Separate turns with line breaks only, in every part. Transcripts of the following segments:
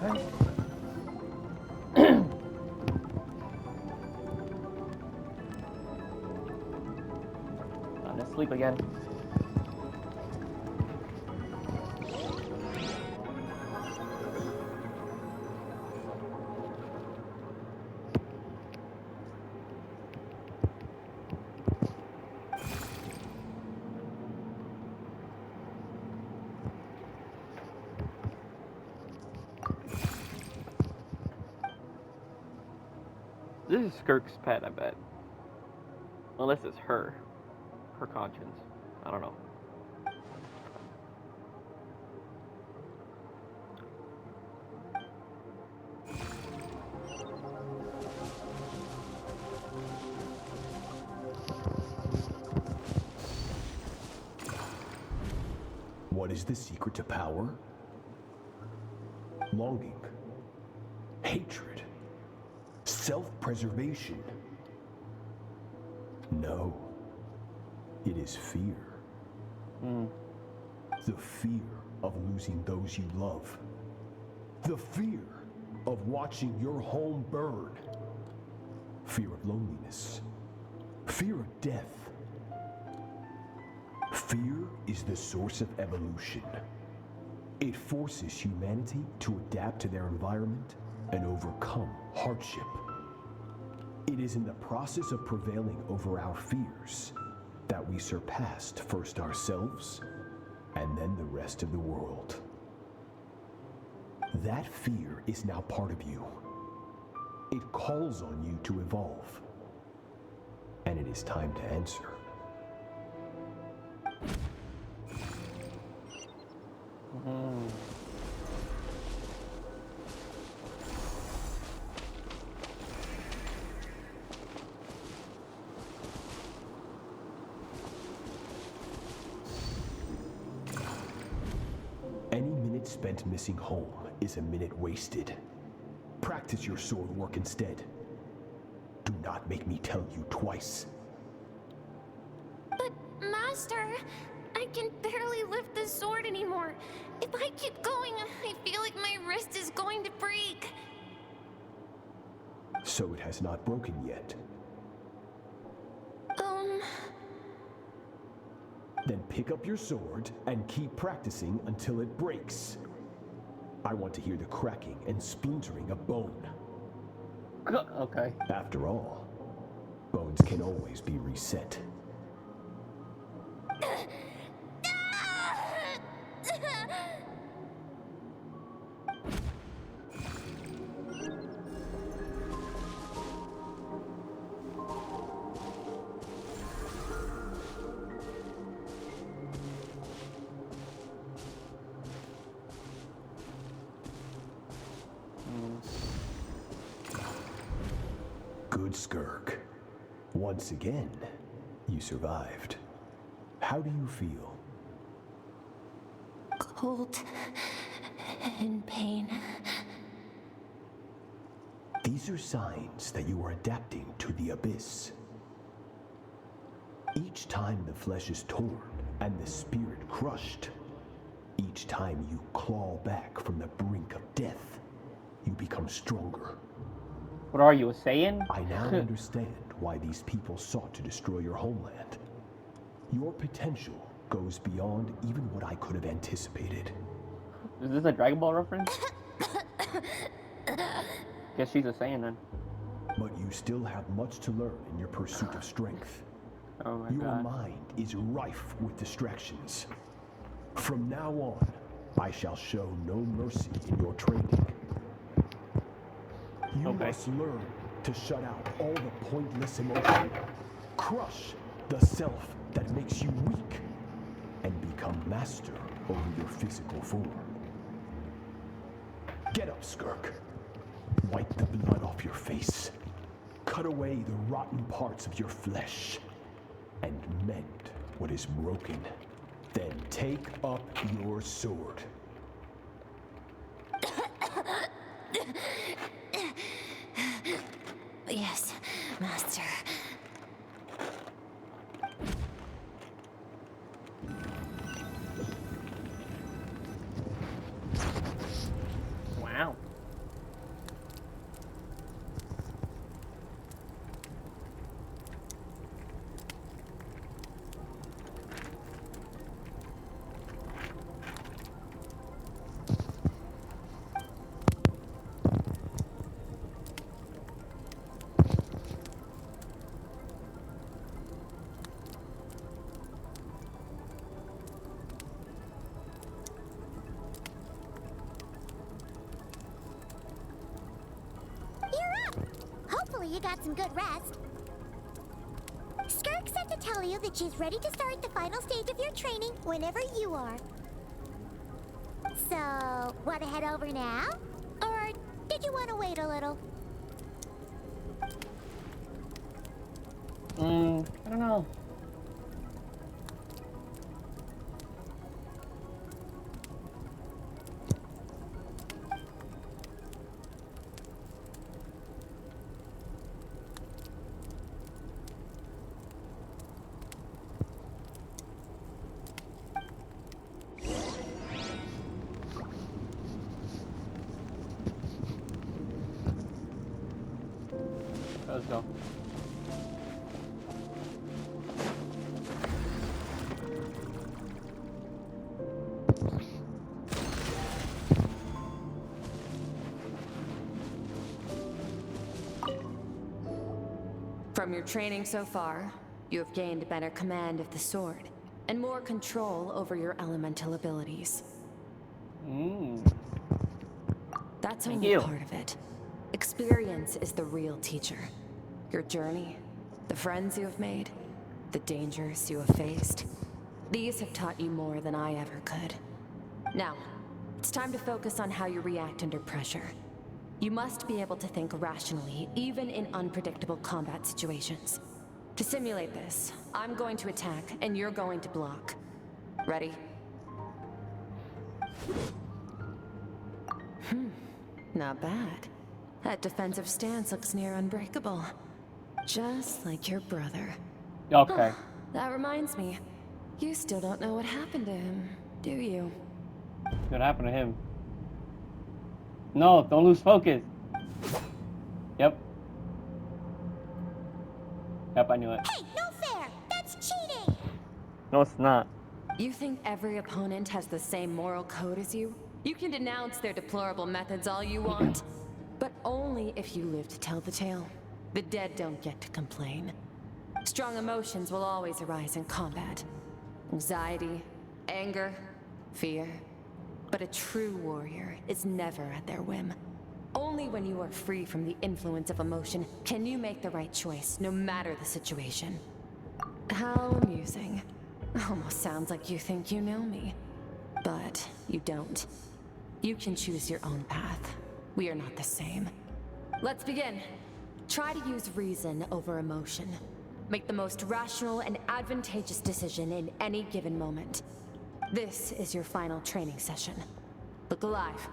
Okay. I'm gonna sleep again. This is Skirk's pet, I bet. Unless it's her. Her conscience. I don't know.
What is the secret to power? Longing, hatred, self-preservation. No, it is fear. The fear of losing those you love. The fear of watching your home burn. Fear of loneliness. Fear of death. Fear is the source of evolution. It forces humanity to adapt to their environment and overcome hardship. It is in the process of prevailing over our fears that we surpassed first ourselves and then the rest of the world. That fear is now part of you. It calls on you to evolve. And it is time to answer. Any minute spent missing home is a minute wasted. Practice your sword work instead. Do not make me tell you twice.
But, Master, I can barely lift the sword anymore. If I keep going, I feel like my wrist is going to break.
So it has not broken yet. Then pick up your sword and keep practicing until it breaks. I want to hear the cracking and splintering of bone.
Okay.
After all, bones can always be reset. Good, Skirk. Once again, you survived. How do you feel?
Cold and pain.
These are signs that you are adapting to the abyss. Each time the flesh is torn and the spirit crushed, each time you claw back from the brink of death, you become stronger.
What are you, a Saiyan?
I now understand why these people sought to destroy your homeland. Your potential goes beyond even what I could have anticipated.
Is this a Dragon Ball reference? Guess she's a Saiyan then.
But you still have much to learn in your pursuit of strength.
Oh my
Your
god.
mind is rife with distractions. From now on, I shall show no mercy in your training. You must learn to shut out all the pointless emotion, crush the self that makes you weak, and become master over your physical form. Get up, Skirk. Wipe the blood off your face. Cut away the rotten parts of your flesh. And mend what is broken. Then take up your sword.
Yes, Master.
Wow.
Hopefully you got some good rest. Skirk said to tell you that she's ready to start the final stage of your training whenever you are. So, want to head over now? Or did you want to wait a little?
I don't know. Let's go.
From your training so far, you have gained better command of the sword, and more control over your elemental abilities. That's
Thank
only
you.
part of it. Experience is the real teacher. Your journey, the friends you have made, the dangers you have faced. These have taught you more than I ever could. Now, it's time to focus on how you react under pressure. You must be able to think rationally, even in unpredictable combat situations. To simulate this, I'm going to attack, and you're going to block. Ready? Not bad. That defensive stance looks near unbreakable. Just like your brother.
Okay.
That reminds me. You still don't know what happened to him, do you?
What happened to him? No, don't lose focus. Yep. Yep, I knew it.
Hey, no fair! That's cheating!
No, it's not.
You think every opponent has the same moral code as you? You can denounce their deplorable methods all you want, but only if you live to tell the tale. The dead don't get to complain. Strong emotions will always arise in combat. Anxiety, anger, fear. But a true warrior is never at their whim. Only when you are free from the influence of emotion can you make the right choice, no matter the situation. How amusing. Almost sounds like you think you know me. But you don't. You can choose your own path. We are not the same. Let's begin. Try to use reason over emotion. Make the most rational and advantageous decision in any given moment. This is your final training session. Look alive.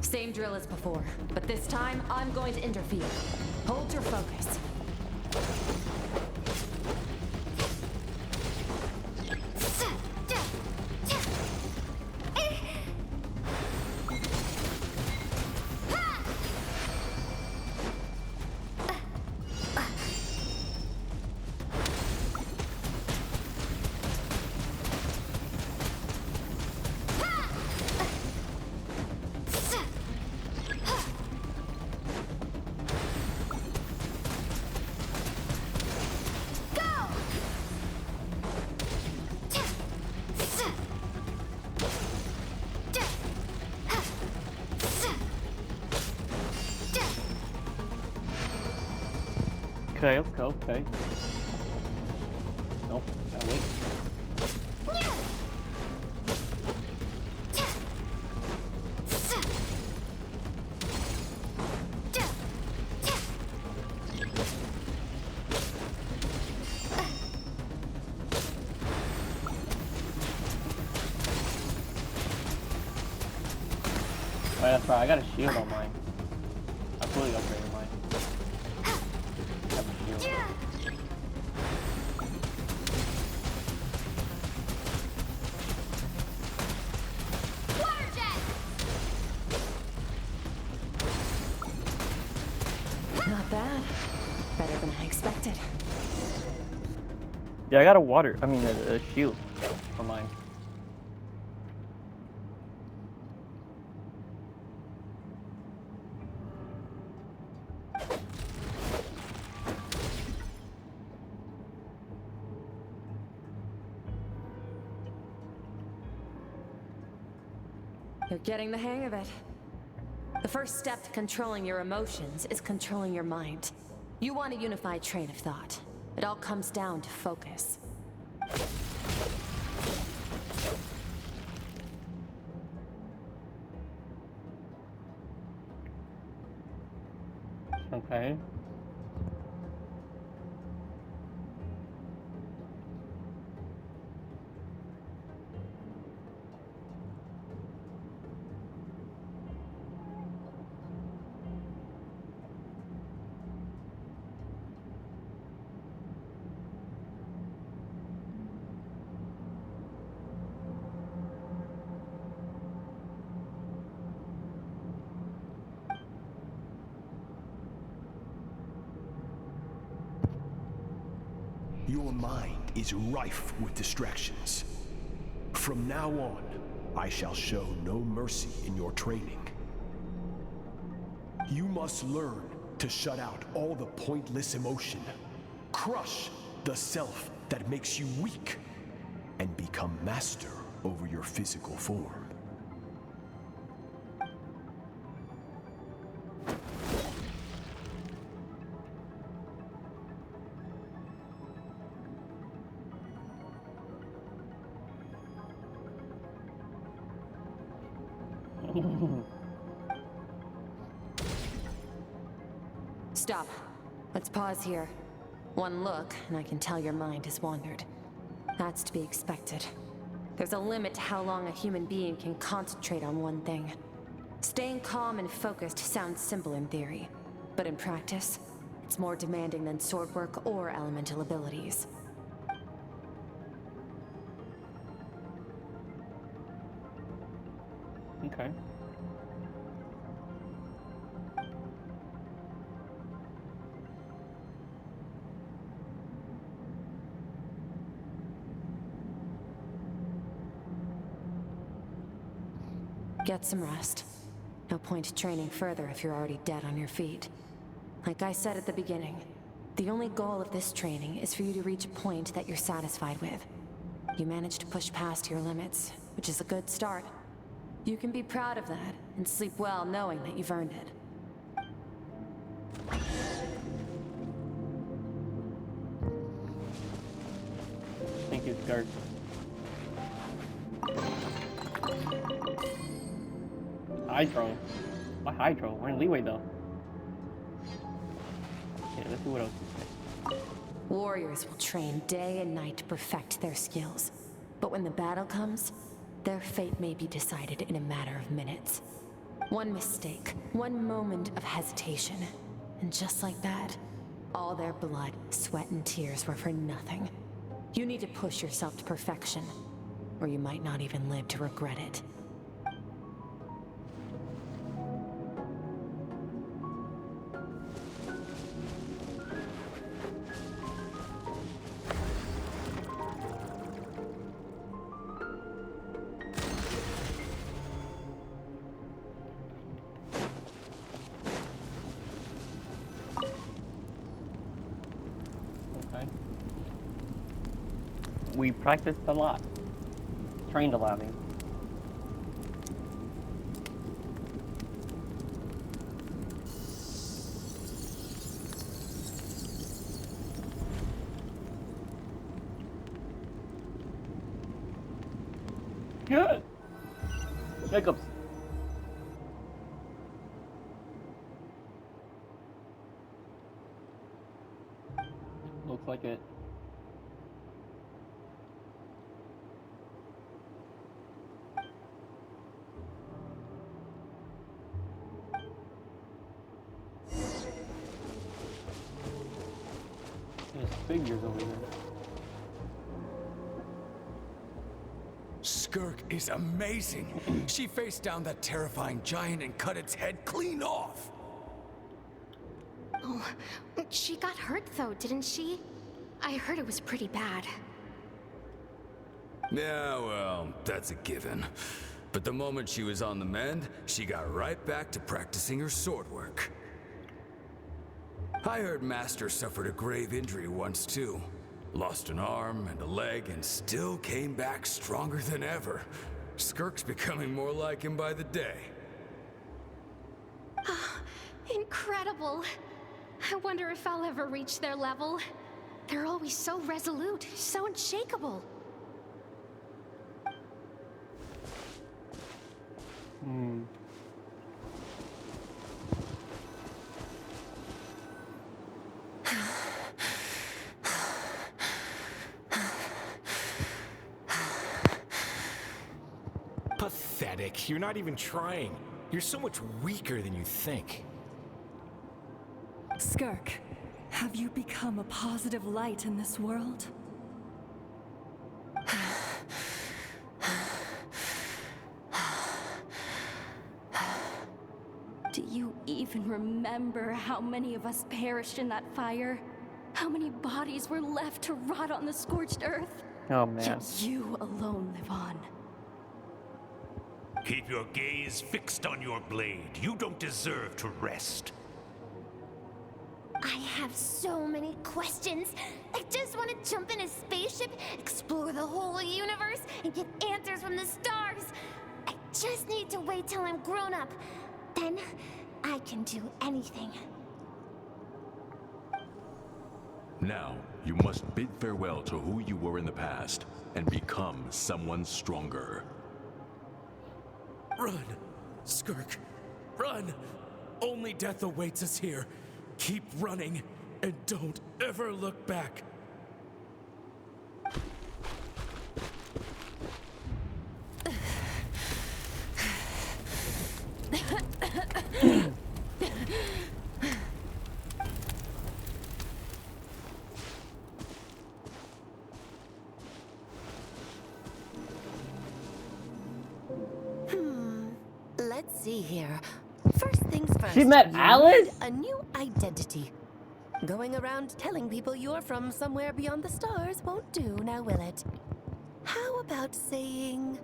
Same drill as before, but this time I'm going to interfere. Hold your focus.
Okay, let's go. Okay. Nope. Gotta wait. Oh, that's right. I got a shield on mine. I fully upgraded mine. I have a shield.
Not bad. Better than I expected.
Yeah, I got a shield for mine.
You're getting the hang of it. The first step to controlling your emotions is controlling your mind. You want a unified train of thought. It all comes down to focus.
Okay.
Your mind is rife with distractions. From now on, I shall show no mercy in your training. You must learn to shut out all the pointless emotion, crush the self that makes you weak, and become master over your physical form.
Stop. Let's pause here. One look, and I can tell your mind has wandered. That's to be expected. There's a limit to how long a human being can concentrate on one thing. Staying calm and focused sounds simple in theory, but in practice, it's more demanding than sword work or elemental abilities.
Okay.
Get some rest. No point training further if you're already dead on your feet. Like I said at the beginning, the only goal of this training is for you to reach a point that you're satisfied with. You managed to push past your limits, which is a good start. You can be proud of that, and sleep well knowing that you've earned it.
Thank you, Skirk. Hydro. Why Hydro? We're in leeway though. Okay, let's see what else you say.
Warriors will train day and night to perfect their skills. But when the battle comes, their fate may be decided in a matter of minutes. One mistake, one moment of hesitation, and just like that, all their blood, sweat, and tears were for nothing. You need to push yourself to perfection, or you might not even live to regret it.
Okay. We practiced a lot. Trained a lot, I mean. Good. Jacobs. Looks like it. There's figures over there.
Skirk is amazing. She faced down that terrifying giant and cut its head clean off.
Oh, she got hurt though, didn't she? I heard it was pretty bad.
Yeah, well, that's a given. But the moment she was on the mend, she got right back to practicing her sword work. I heard Master suffered a grave injury once too. Lost an arm and a leg and still came back stronger than ever. Skirk's becoming more like him by the day.
Incredible. I wonder if I'll ever reach their level. They're always so resolute, so unshakable.
Pathetic. You're not even trying. You're so much weaker than you think.
Skirk, have you become a positive light in this world?
Do you even remember how many of us perished in that fire? How many bodies were left to rot on the scorched earth?
Oh man.
Yet you alone live on.
Keep your gaze fixed on your blade. You don't deserve to rest.
I have so many questions. I just want to jump in a spaceship, explore the whole universe, and get answers from the stars. I just need to wait till I'm grown up. Then I can do anything.
Now, you must bid farewell to who you were in the past and become someone stronger.
Run! Skirk! Run! Only death awaits us here. Keep running, and don't ever look back.
Let's see here. First things first.
She met
you
Alice?
need a new identity. Going around telling people you're from somewhere beyond the stars won't do, now will it? How about saying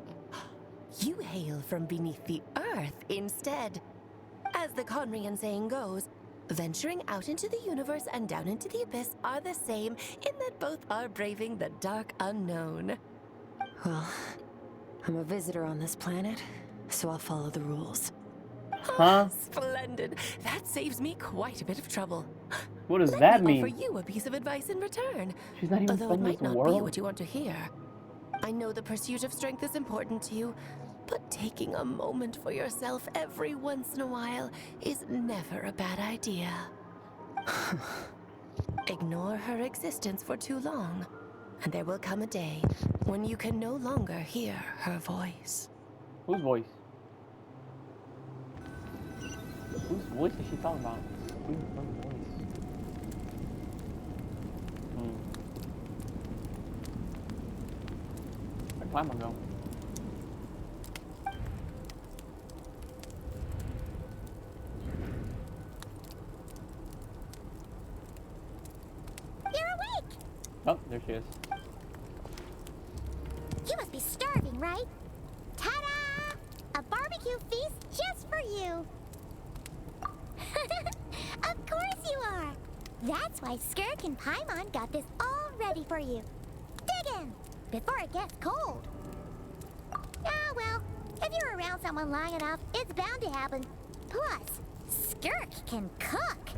you hail from beneath the earth instead? As the Conrian saying goes, venturing out into the universe and down into the abyss are the same in that both are braving the dark unknown.
Well, I'm a visitor on this planet, so I'll follow the rules.
Huh?
Splendid. That saves me quite a bit of trouble.
What does
Let
that
me
mean?
offer you a piece of advice in return.
She's not even
Although it
from
might
this
not be
world.
what you want to hear. I know the pursuit of strength is important to you, but taking a moment for yourself every once in a while is never a bad idea. Ignore her existence for too long, and there will come a day when you can no longer hear her voice.
Whose voice? Whose voice is she talking about? Whose voice? Where'd Paimon go?
You're awake!
Oh, there she is.
You must be starving, right? Ta-da! A barbecue feast just for you! Of course you are! That's why Skirk and Paimon got this all ready for you. Dig in! Before it gets cold. Ah, well, if you're around someone long enough, it's bound to happen. Plus, Skirk can cook.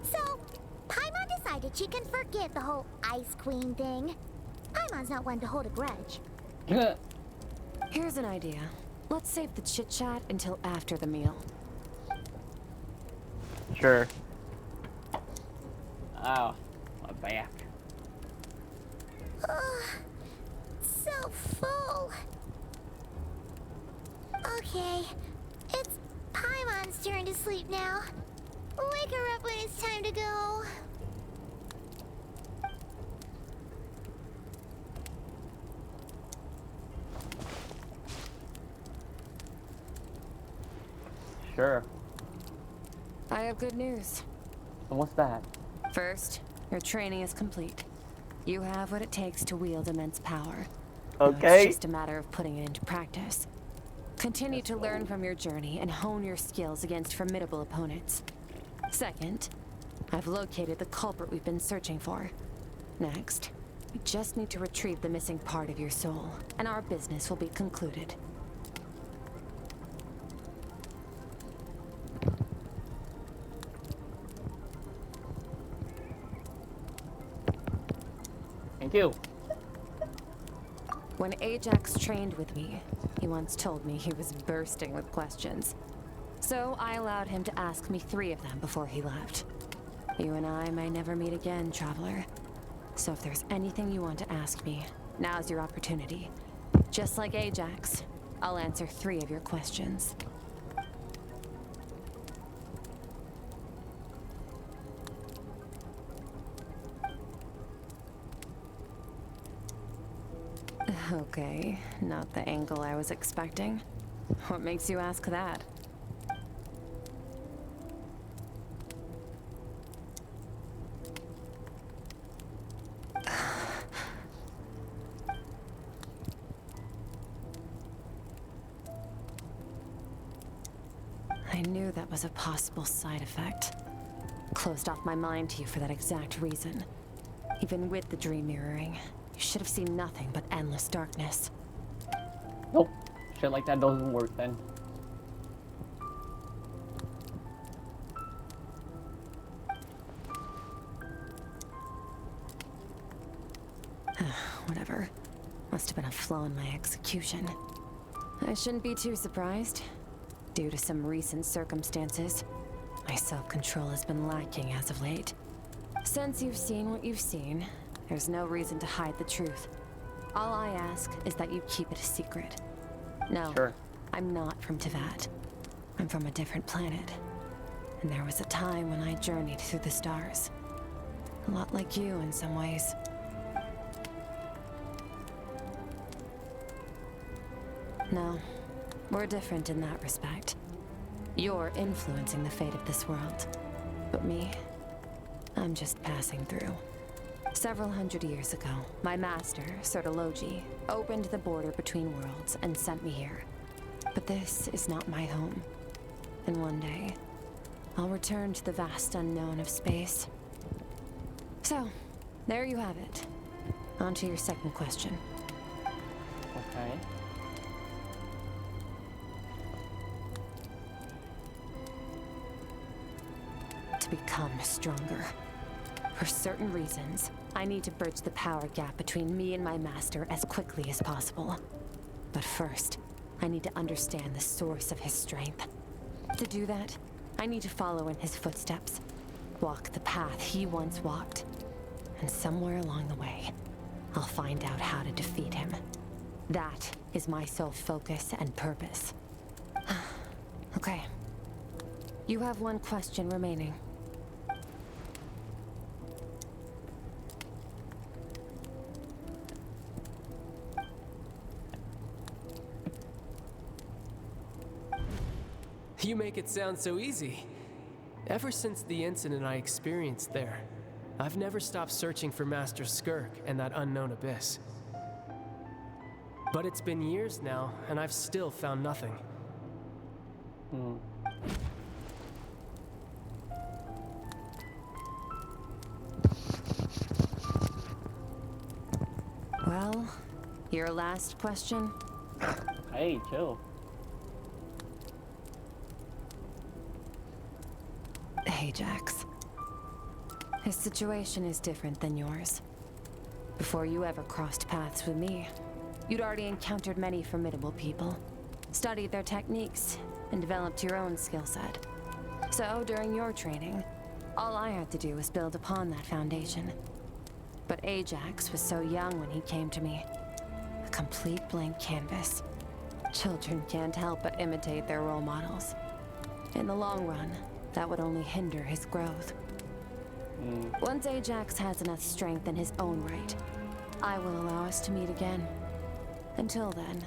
So, Paimon decided she can forget the whole Ice Queen thing. Paimon's not one to hold a grudge.
Here's an idea. Let's save the chit-chat until after the meal.
Sure. Ow, my back.
So full. Okay, it's Paimon's turn to sleep now. Wake her up when it's time to go.
Sure.
I have good news.
And what's that?
First, your training is complete. You have what it takes to wield immense power.
Okay.
It's just a matter of putting it into practice. Continue to learn from your journey and hone your skills against formidable opponents. Second, I've located the culprit we've been searching for. Next, we just need to retrieve the missing part of your soul, and our business will be concluded.
Thank you.
When Ajax trained with me, he once told me he was bursting with questions. So I allowed him to ask me 3 of them before he left. You and I may never meet again, Traveler. So if there's anything you want to ask me, now's your opportunity. Just like Ajax, I'll answer 3 of your questions. Okay, not the angle I was expecting. What makes you ask that? I knew that was a possible side effect. Closed off my mind to you for that exact reason. Even with the dream mirroring, you should have seen nothing but endless darkness.
Nope. Shit like that doesn't work then.
Whatever. Must have been a flaw in my execution. I shouldn't be too surprised. Due to some recent circumstances, my self-control has been lacking as of late. Since you've seen what you've seen, there's no reason to hide the truth. All I ask is that you keep it a secret. No,
Sure.
I'm not from Teyvat. I'm from a different planet. And there was a time when I journeyed through the stars. A lot like you in some ways. No, we're different in that respect. You're influencing the fate of this world. But me, I'm just passing through. Several hundred years ago, my master, Sertologi, opened the border between worlds and sent me here. But this is not my home. And one day, I'll return to the vast unknown of space. So, there you have it. On to your second question.
Okay.
To become stronger. For certain reasons, I need to bridge the power gap between me and my master as quickly as possible. But first, I need to understand the source of his strength. To do that, I need to follow in his footsteps, walk the path he once walked. And somewhere along the way, I'll find out how to defeat him. That is my sole focus and purpose. Okay. You have one question remaining.
You make it sound so easy. Ever since the incident I experienced there, I've never stopped searching for Master Skirk and that unknown abyss. But it's been years now, and I've still found nothing.
Well, your last question?
Hey, chill.
Ajax. His situation is different than yours. Before you ever crossed paths with me, you'd already encountered many formidable people, studied their techniques, and developed your own skill set. So, during your training, all I had to do was build upon that foundation. But Ajax was so young when he came to me. A complete blank canvas. Children can't help but imitate their role models. In the long run, that would only hinder his growth. Once Ajax has enough strength in his own right, I will allow us to meet again. Until then,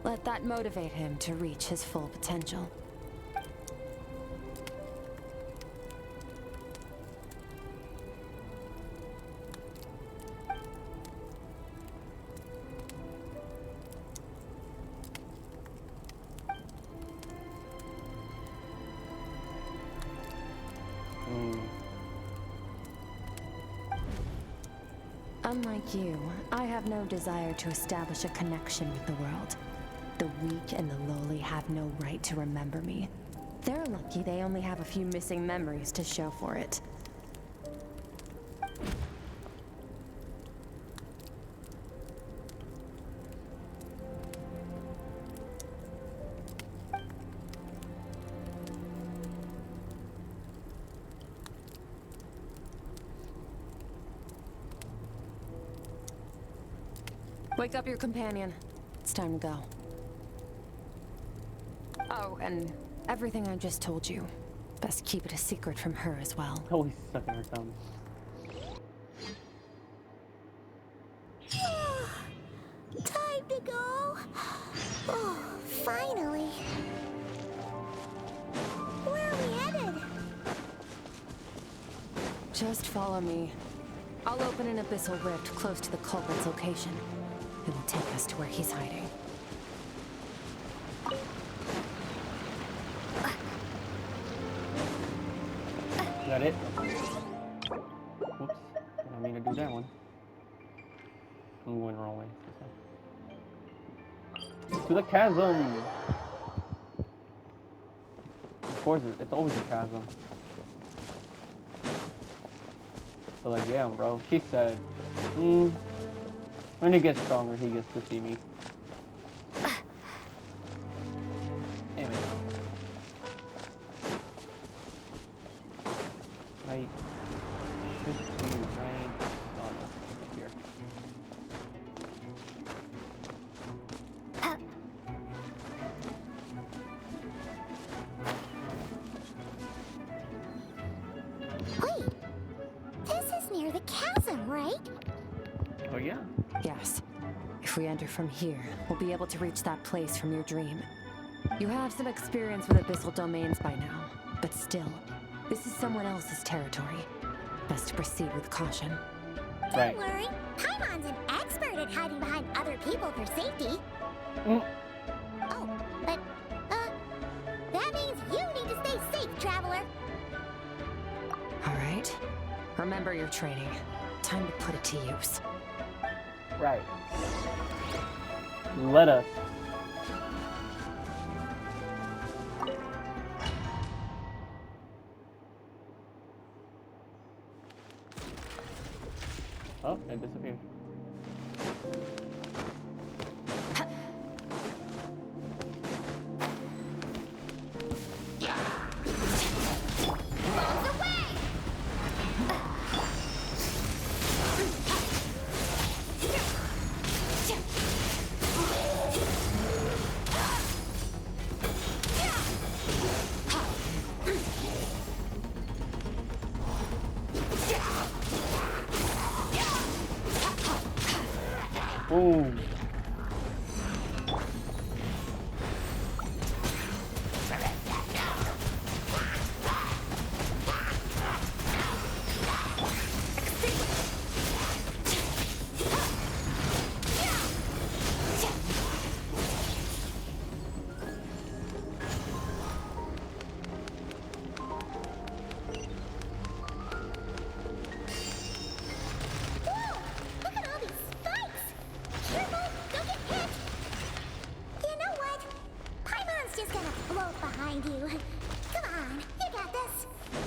let that motivate him to reach his full potential. Unlike you, I have no desire to establish a connection with the world. The weak and the lowly have no right to remember me. They're lucky they only have a few missing memories to show for it. Wake up your companion. It's time to go. Oh, and everything I just told you. Best keep it a secret from her as well.
Always sucking her thumb.
Time to go. Oh, finally. Where are we headed?
Just follow me. I'll open an abyssal rift close to the culprit's location. It will take us to where he's hiding.
Is that it? Whoops. Didn't mean to do that one. I'm going the wrong way. To the chasm! Of course, it's always a chasm. So like, yeah, bro. She said, when he gets stronger, he gets to see me. Damn it. Right. Should be right. Oh no, here.
Wait, this is near the chasm, right?
Oh yeah?
Yes. If we enter from here, we'll be able to reach that place from your dream. You have some experience with abyssal domains by now, but still, this is someone else's territory. Best to proceed with caution.
Don't worry, Paimon's an expert at hiding behind other people for safety. Oh, but, that means you need to stay safe, traveler.
All right. Remember your training. Time to put it to use.
Right. Let us. Oh, it disappeared. Boom.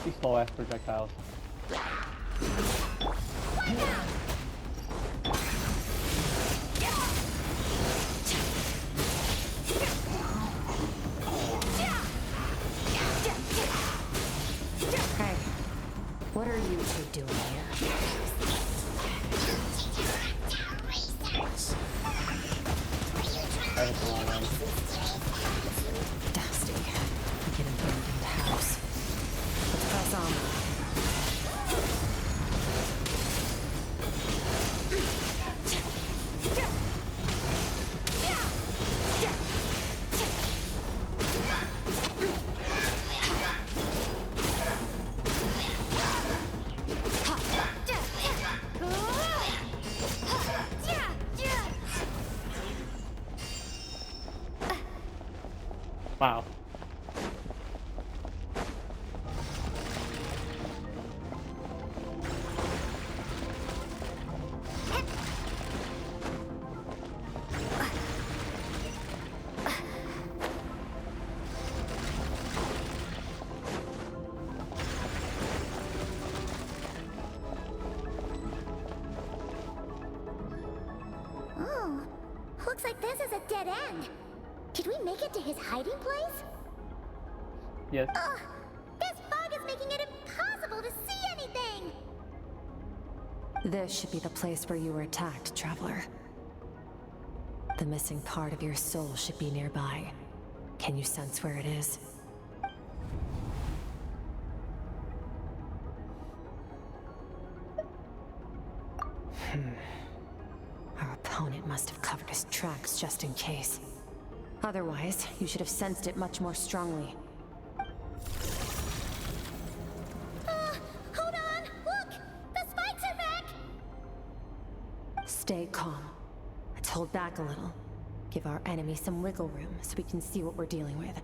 These slow ass projectiles.
Hey, what are you two doing here? Dusty. We can abandon the house. Let's press on.
Wow.
Oh, looks like this is a dead end. Did we make it to his hiding place?
Yes.
Ugh, this fog is making it impossible to see anything!
This should be the place where you were attacked, Traveler. The missing part of your soul should be nearby. Can you sense where it is? Our opponent must have covered his tracks just in case. Otherwise, you should have sensed it much more strongly.
Hold on! Look! The spikes are back!
Stay calm. Let's hold back a little. Give our enemy some wiggle room so we can see what we're dealing with.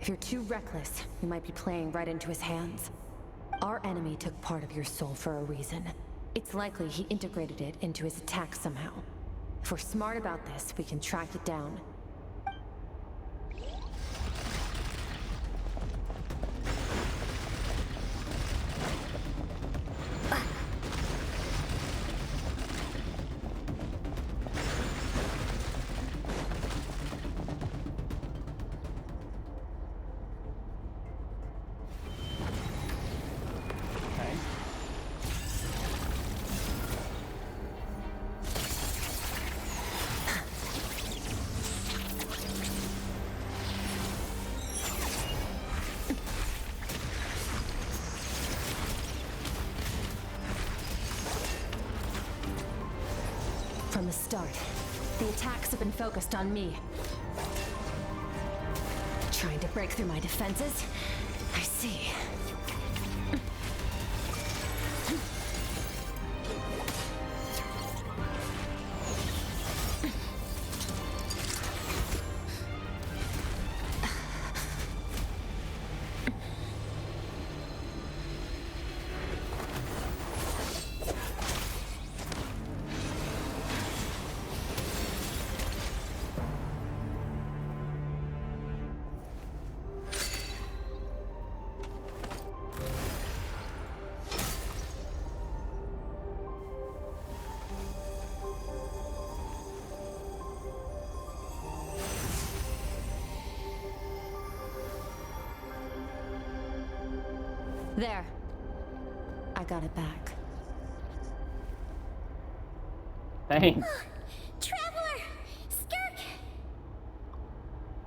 If you're too reckless, we might be playing right into his hands. Our enemy took part of your soul for a reason. It's likely he integrated it into his attack somehow. If we're smart about this, we can track it down. From the start, the attacks have been focused on me. Trying to break through my defenses? I see. There. I got it back.
Thanks.
Traveler! Skirk!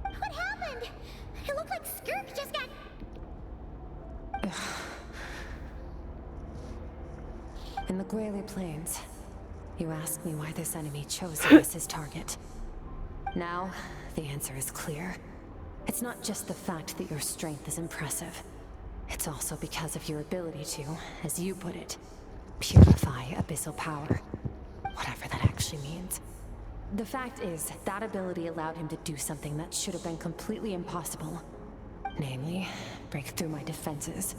What happened? It looked like Skirk just got...
In the Grayley Plains, you asked me why this enemy chose you as his target. Now, the answer is clear. It's not just the fact that your strength is impressive. It's also because of your ability to, as you put it, purify abyssal power. Whatever that actually means. The fact is, that ability allowed him to do something that should have been completely impossible. Namely, break through my defenses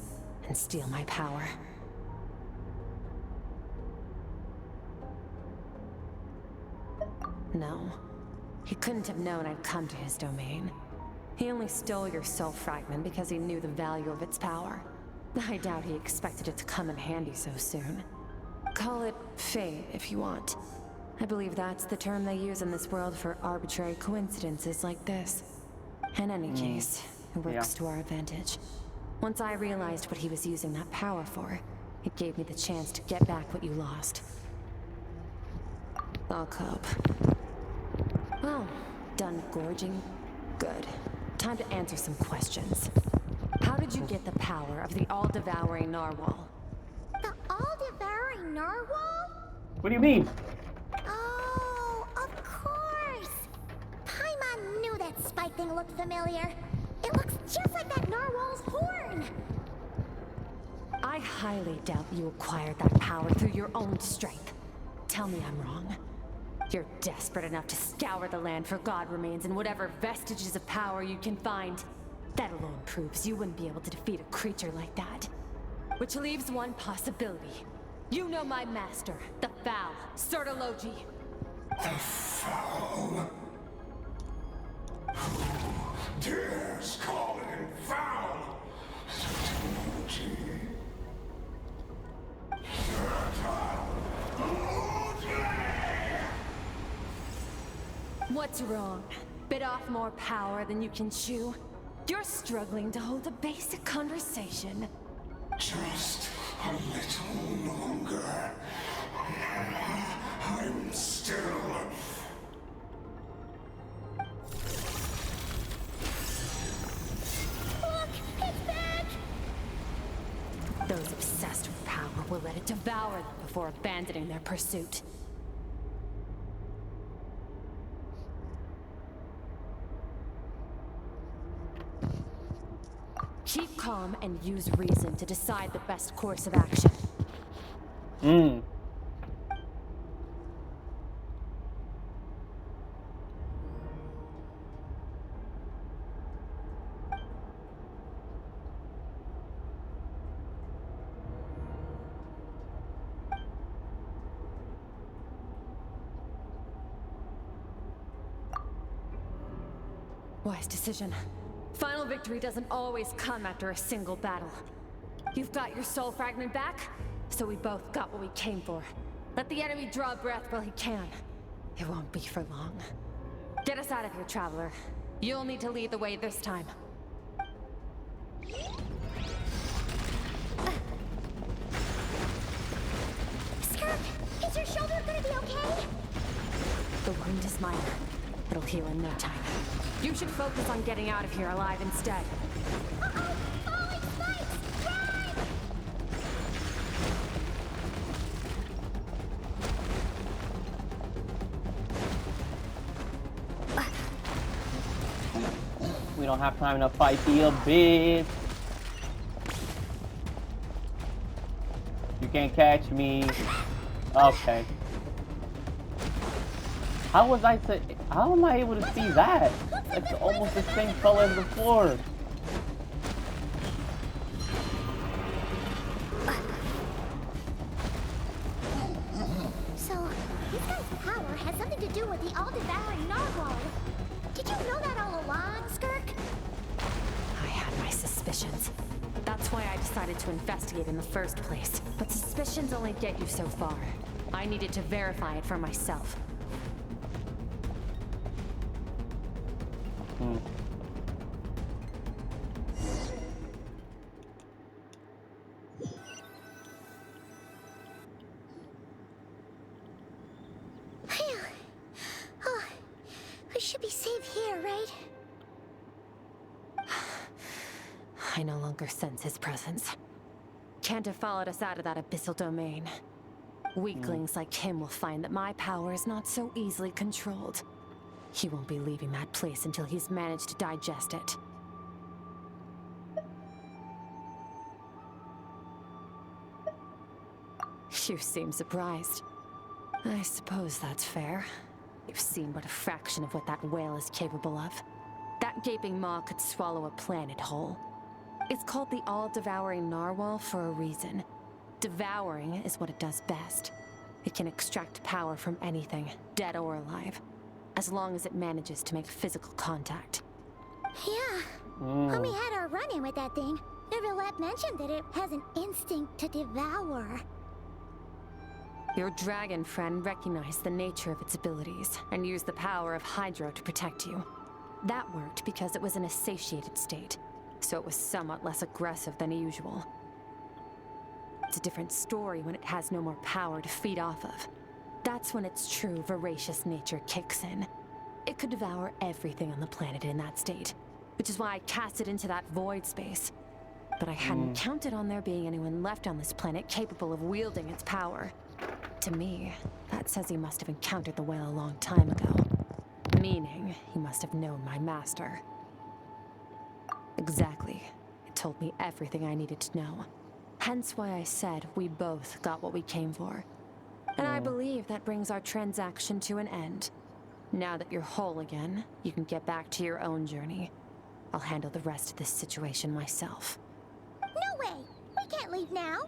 and steal my power. No, he couldn't have known I'd come to his domain. He only stole your soul fragment because he knew the value of its power. I doubt he expected it to come in handy so soon. Call it fate if you want. I believe that's the term they use in this world for arbitrary coincidences like this. In any case, it works to our advantage. Once I realized what he was using that power for, it gave me the chance to get back what you lost. I'll cope. Well, done gorging? Good. Time to answer some questions. How did you get the power of the all-devouring narwhal?
The all-devouring narwhal?
What do you mean?
Oh, of course! Paimon knew that spike thing looked familiar. It looks just like that narwhal's horn!
I highly doubt you acquired that power through your own strength. Tell me I'm wrong. You're desperate enough to scour the land for god remains and whatever vestiges of power you can find. That alone proves you wouldn't be able to defeat a creature like that. Which leaves one possibility. You know my master, the Foul, Sertologi.
The Foul? Who dares call him Foul? Sertologi.
What's wrong? Bit off more power than you can chew? You're struggling to hold a basic conversation.
Just a little longer. I'm still
Those obsessed with power will let it devour them before abandoning their pursuit. Keep calm and use reason to decide the best course of action. Wise decision. Final victory doesn't always come after a single battle. You've got your soul fragment back, so we both got what we came for. Let the enemy draw breath while he can. It won't be for long. Get us out of here, Traveler. You'll need to lead the way this time.
Skirk, is your shoulder gonna be okay?
The wound is minor. It'll heal in no time. You should focus on getting out of here alive instead.
Uh-oh! Falling spikes! Run!
We don't have time to fight the abyss. You can't catch me. Okay. How am I able to see that? It's almost the same color as the floor.
So, this guy's power has something to do with the all-devouring narwhal. Did you know that all along, Skirk?
I had my suspicions. That's why I decided to investigate in the first place. But suspicions only get you so far. I needed to verify it for myself.
Oh, we should be safe here, right?
I no longer sense his presence. Can't have followed us out of that abyssal domain. Weaklings like him will find that my power is not so easily controlled. He won't be leaving that place until he's managed to digest it. You seem surprised. I suppose that's fair. You've seen but a fraction of what that whale is capable of. That gaping maw could swallow a planet whole. It's called the all-devouring narwhal for a reason. Devouring is what it does best. It can extract power from anything, dead or alive, as long as it manages to make physical contact.
Yeah. When we had our run-in with that thing, Neverlet mentioned that it has an instinct to devour.
Your dragon friend recognized the nature of its abilities and used the power of Hydro to protect you. That worked because it was in a satiated state, so it was somewhat less aggressive than usual. It's a different story when it has no more power to feed off of. That's when its true voracious nature kicks in. It could devour everything on the planet in that state, which is why I cast it into that void space. But I hadn't counted on there being anyone left on this planet capable of wielding its power. To me, that says he must have encountered the whale a long time ago. Meaning, he must have known my master. Exactly. It told me everything I needed to know. Hence why I said we both got what we came for. And I believe that brings our transaction to an end. Now that you're whole again, you can get back to your own journey. I'll handle the rest of this situation myself.
No way! We can't leave now!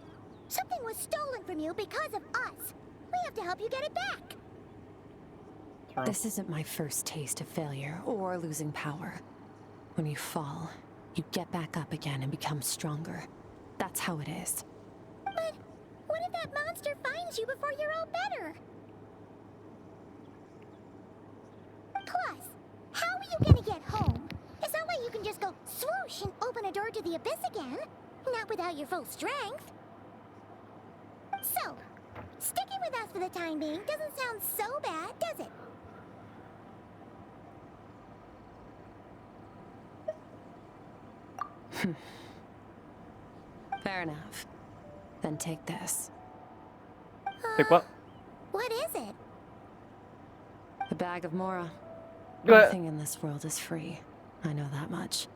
Something was stolen from you because of us! We have to help you get it back!
This isn't my first taste of failure or losing power. When you fall, you get back up again and become stronger. That's how it is.
But what if that monster finds you before you're all better? Plus, how are you gonna get home? It's not like you can just go swoosh and open a door to the abyss again. Not without your full strength. So, sticking with us for the time being doesn't sound so bad, does it?
Fair enough. Then take this.
Take what?
What is it?
A bag of Mora.
Good.
Nothing in this world is free. I know that much.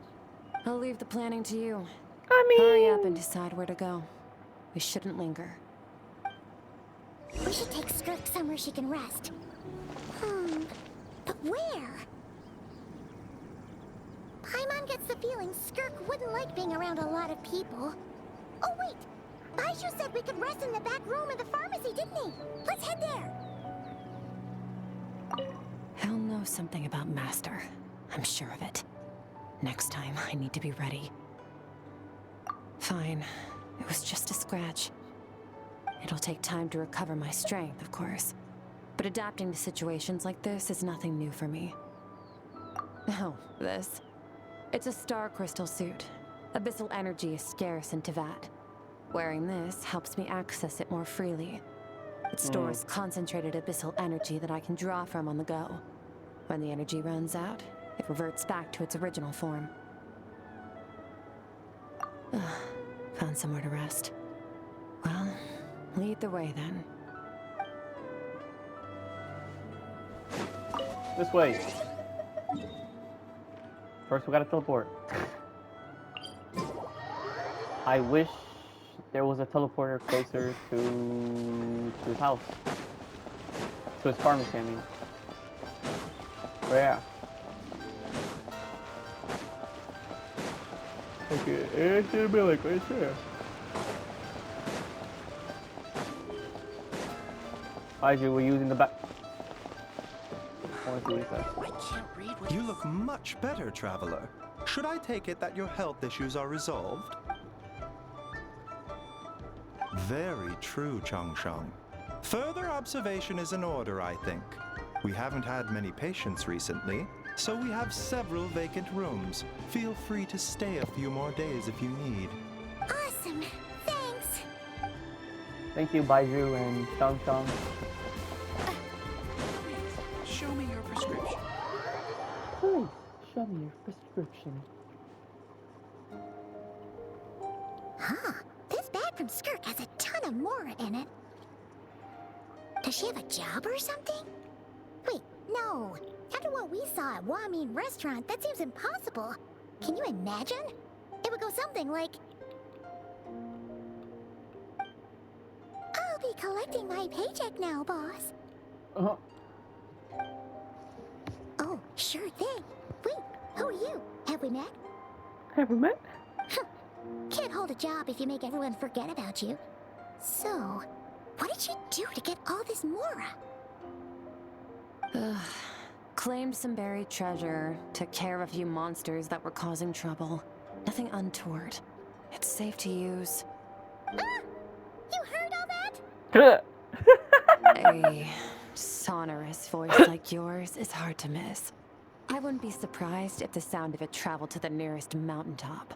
I'll leave the planning to you. Hurry up and decide where to go. We shouldn't linger.
We should take Skirk somewhere she can rest. But where? Paimon gets the feeling Skirk wouldn't like being around a lot of people. Oh wait! Baiju said we could rest in the back room of the pharmacy, didn't he? Let's head there!
He'll know something about Master. I'm sure of it. Next time, I need to be ready. Fine. It was just a scratch. It'll take time to recover my strength, of course. But adapting to situations like this is nothing new for me. Oh, this. It's a star crystal suit. Abyssal energy is scarce in Tevat. Wearing this helps me access it more freely. It stores concentrated abyssal energy that I can draw from on the go. When the energy runs out, it reverts back to its original form. Found somewhere to rest. Well, lead the way then.
This way. First, we gotta teleport. I wish there was a teleporter closer to his house. To his pharmacy, I mean. But yeah. Okay, it should be like right there. Baiju, we're using the back. I want to see what he says.
You look much better, Traveler. Should I take it that your health issues are resolved? Very true, Changshang. Further observation is in order, I think. We haven't had many patients recently, so we have several vacant rooms. Feel free to stay a few more days if you need.
Awesome. Thanks.
Thank you, Baiju and Chong Chong.
Show me your prescription.
Please, show me your prescription.
Huh. This bag from Skirk has a ton of Mora in it. Does she have a job or something? Wait, no. After what we saw at Wamin Restaurant, that seems impossible. Can you imagine? It would go something like... I'll be collecting my paycheck now, boss. Oh, sure thing. Wait, who are you? Have we met?
Have we met?
Can't hold a job if you make everyone forget about you. So, what did you do to get all this Mora?
Claimed some buried treasure, took care of a few monsters that were causing trouble. Nothing untoward. It's safe to use.
Ah! You heard all that?
A sonorous voice like yours is hard to miss. I wouldn't be surprised if the sound of it traveled to the nearest mountaintop.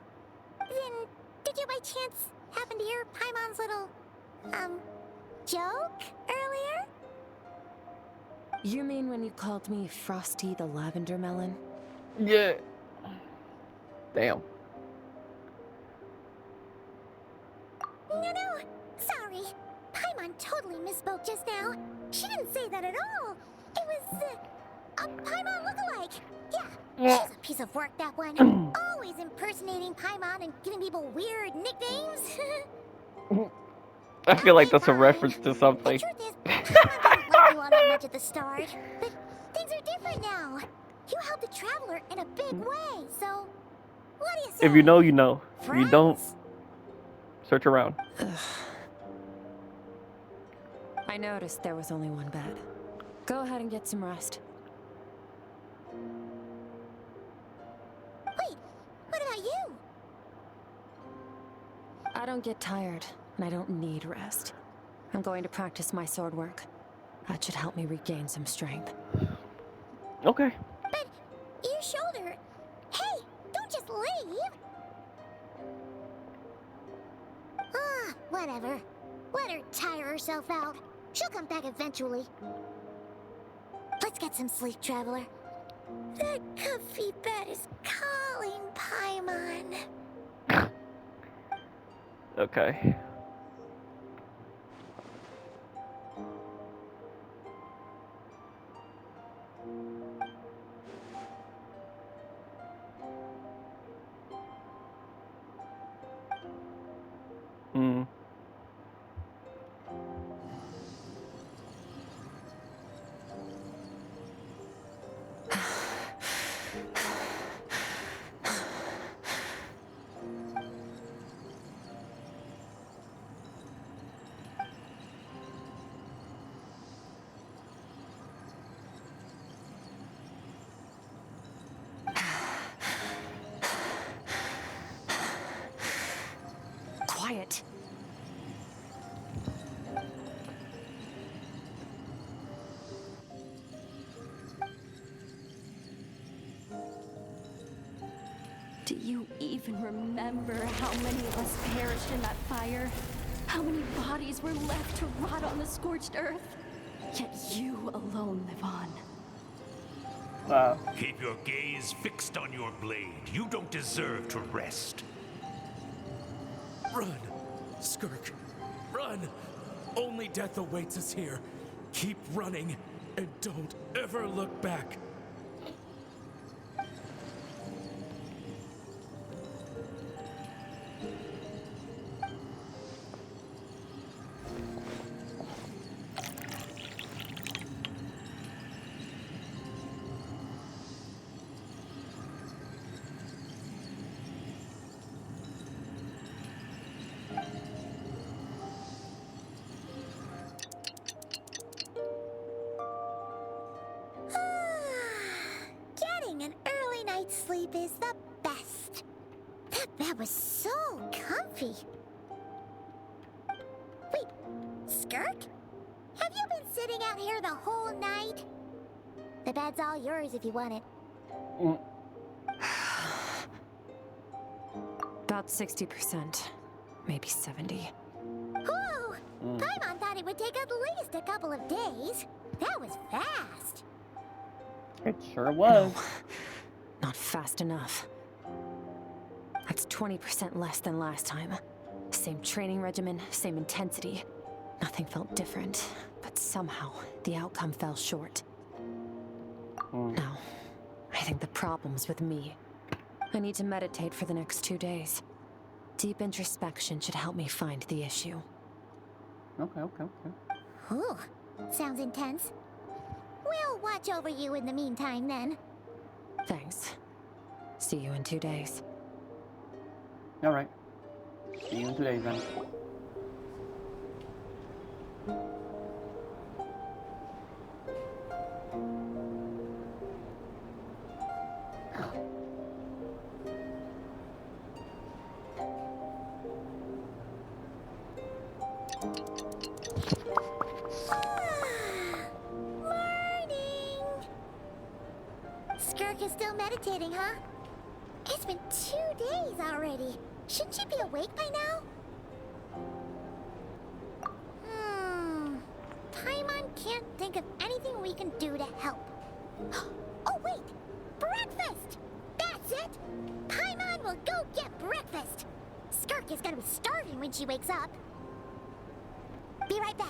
Then, did you by chance happen to hear Paimon's little, joke earlier?
You mean when you called me Frosty the Lavender Melon?
Yeah. Damn.
No, sorry. Paimon totally misspoke just now. She didn't say that at all. It was, a Paimon lookalike. Yeah, she's a piece of work, that one. Always impersonating Paimon and giving people weird nicknames.
I feel like that's a reference to something.
The truth is, Paimon didn't like you all that much at the start, but things are different now. You helped the Traveler in a big way, so what do you say?
If you know, you know. If you don't, search around.
I noticed there was only one bed. Go ahead and get some rest.
Wait, what about you?
I don't get tired, and I don't need rest. I'm going to practice my sword work. That should help me regain some strength.
Okay.
But your shoulder... Hey, don't just leave! Ah, whatever. Let her tire herself out. She'll come back eventually. Let's get some sleep, Traveler. That comfy bed is calling, Paimon.
Okay.
quiet.
Do you even remember how many of us perished in that fire? How many bodies were left to rot on the scorched earth? Yet you alone live on.
Wow.
Keep your gaze fixed on your blade. You don't deserve to rest.
Run, Skirk. Run! Only death awaits us here. Keep running, and don't ever look back.
Getting an early night's sleep is the best. That bed was so comfy. Wait, Skirk? Have you been sitting out here the whole night? The bed's all yours if you want it.
About 60%, maybe 70.
Whew! Paimon thought it would take at least a couple of days. That was fast.
It sure was.
No, not fast enough. That's 20% less than last time. Same training regimen, same intensity. Nothing felt different, but somehow the outcome fell short. No, I think the problem's with me. I need to meditate for the next 2 days. Deep introspection should help me find the issue.
Okay.
Ooh, sounds intense. We'll watch over you in the meantime, then.
Thanks. See you in 2 days.
Alright. See you in 2 days then.
Skirk is still meditating, huh? It's been 2 days already. Shouldn't she be awake by now? Paimon can't think of anything we can do to help. Oh, wait! Breakfast! That's it! Paimon will go get breakfast! Skirk is gonna be starving when she wakes up. Be right back.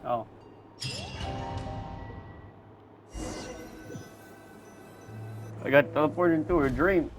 Oh. I got teleported into a dream.